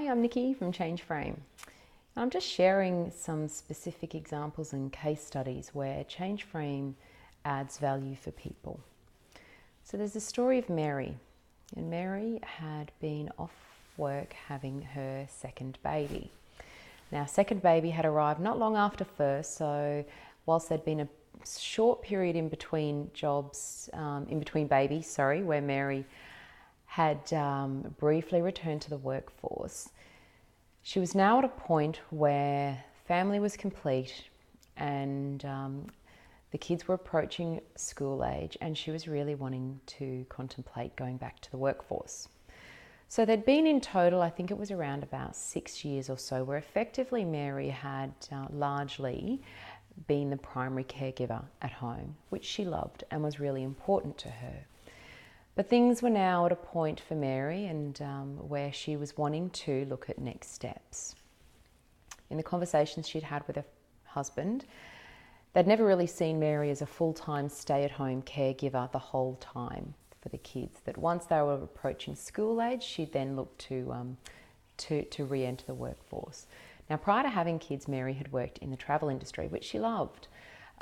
Hi, I'm Nikki from Change Frame. I'm just sharing some specific examples and case studies where Change Frame adds value for people. So there's the story of Mary, and Mary had been off work having her second baby. Now, second baby had arrived not long after first, so whilst there'd been a short period in between babies, where Mary had briefly returned to the workforce, she was now at a point where family was complete and the kids were approaching school age, and she was really wanting to contemplate going back to the workforce. So there'd been in total, I think it was around about 6 years or so, where effectively Mary had largely been the primary caregiver at home, which she loved and was really important to her. But things were now at a point for Mary and where she was wanting to look at next steps. In the conversations she'd had with her husband, they'd never really seen Mary as a full-time stay-at-home caregiver the whole time for the kids. That once they were approaching school age, she'd then look to re-enter the workforce. Now, prior to having kids, Mary had worked in the travel industry, which she loved.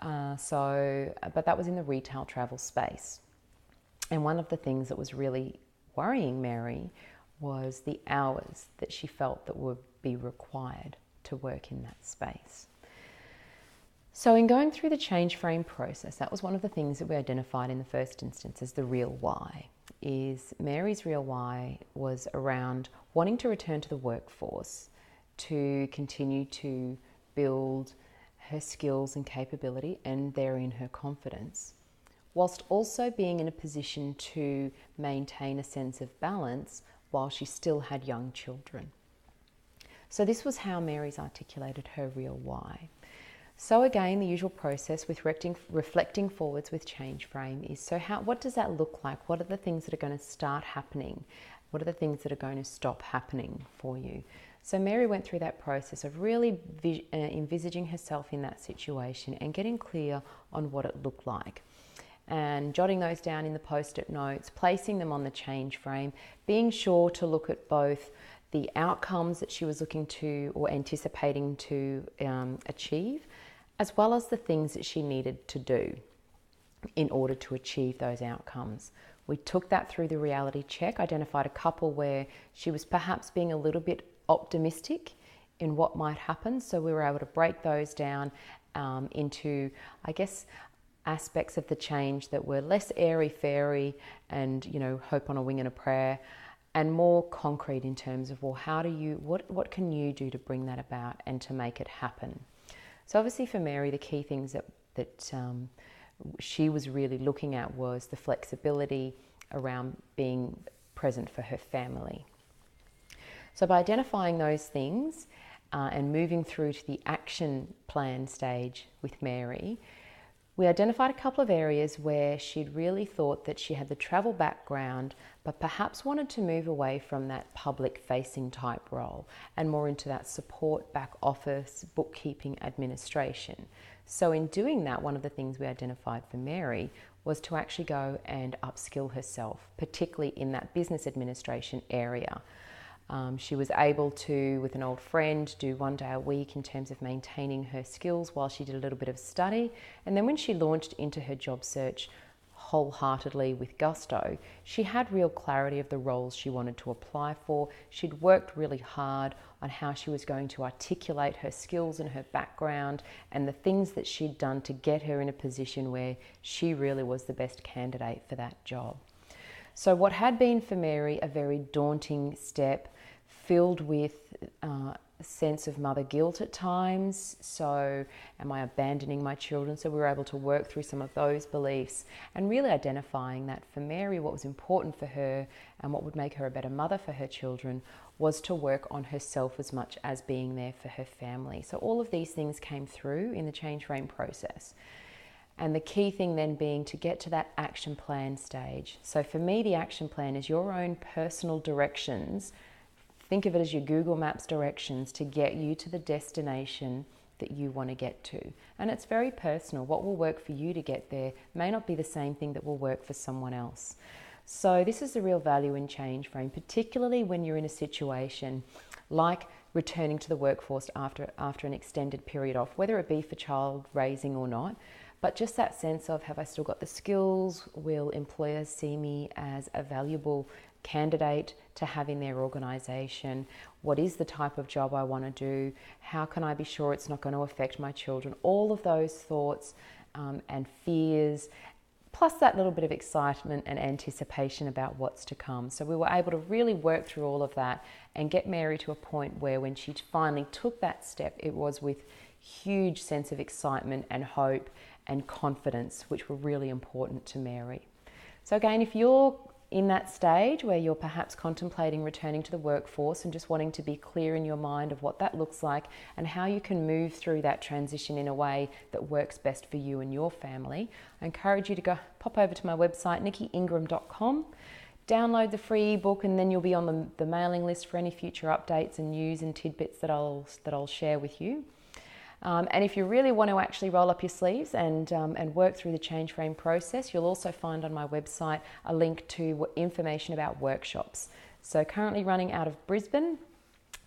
But that was in the retail travel space. And one of the things that was really worrying Mary was the hours that she felt that would be required to work in that space. So in going through the change frame process, that was one of the things that we identified in the first instance as the real why. Is Mary's real why was around wanting to return to the workforce to continue to build her skills and capability and therein her confidence, whilst also being in a position to maintain a sense of balance while she still had young children. So this was how Mary's articulated her real why. So again, the usual process with reflecting forwards with change frame is, what does that look like? What are the things that are going to start happening? What are the things that are going to stop happening for you? So Mary went through that process of really envisaging herself in that situation and getting clear on what it looked like, and jotting those down in the post-it notes, placing them on the change frame, being sure to look at both the outcomes that she was looking to or anticipating to achieve, as well as the things that she needed to do in order to achieve those outcomes. We took that through the reality check, identified a couple where she was perhaps being a little bit optimistic in what might happen, so we were able to break those down into, I guess, aspects of the change that were less airy-fairy and, hope on a wing and a prayer, and more concrete in terms of, well, what can you do to bring that about and to make it happen? So obviously for Mary, the key things that she was really looking at was the flexibility around being present for her family. So by identifying those things and moving through to the action plan stage with Mary, we identified a couple of areas where she'd really thought that she had the travel background, but perhaps wanted to move away from that public-facing type role and more into that support, back office, bookkeeping, administration. So in doing that, one of the things we identified for Mary was to actually go and upskill herself, particularly in that business administration area. She was able to, with an old friend, do 1 day a week in terms of maintaining her skills while she did a little bit of study. And then when she launched into her job search wholeheartedly with gusto, she had real clarity of the roles she wanted to apply for. She'd worked really hard on how she was going to articulate her skills and her background and the things that she'd done to get her in a position where she really was the best candidate for that job. So what had been for Mary a very daunting step, filled with a sense of mother guilt at times. So am I abandoning my children? So we were able to work through some of those beliefs and really identifying that for Mary, what was important for her and what would make her a better mother for her children was to work on herself as much as being there for her family. So all of these things came through in the change frame process. And the key thing then being to get to that action plan stage. So for me, the action plan is your own personal directions. Think of it as your Google Maps directions to get you to the destination that you want to get to. And it's very personal. What will work for you to get there may not be the same thing that will work for someone else. So this is the real value in change frame, particularly when you're in a situation like returning to the workforce after an extended period off, whether it be for child raising or not. But just that sense of, have I still got the skills? Will employers see me as a valuable candidate to have in their organisation? What is the type of job I want to do? How can I be sure it's not going to affect my children? All of those thoughts and fears, plus that little bit of excitement and anticipation about what's to come. So we were able to really work through all of that and get Mary to a point where when she finally took that step, it was with huge sense of excitement and hope and confidence, which were really important to Mary. So again, if you're in that stage where you're perhaps contemplating returning to the workforce and just wanting to be clear in your mind of what that looks like and how you can move through that transition in a way that works best for you and your family, I encourage you to go pop over to my website, nikkyiingram.com, download the free ebook, and then you'll be on the mailing list for any future updates and news and tidbits that I'll share with you. And if you really want to actually roll up your sleeves and work through the change frame process, you'll also find on my website a link to information about workshops. So currently running out of Brisbane,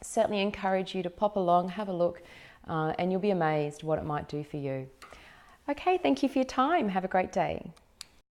certainly encourage you to pop along, have a look, and you'll be amazed what it might do for you. Okay, thank you for your time. Have a great day.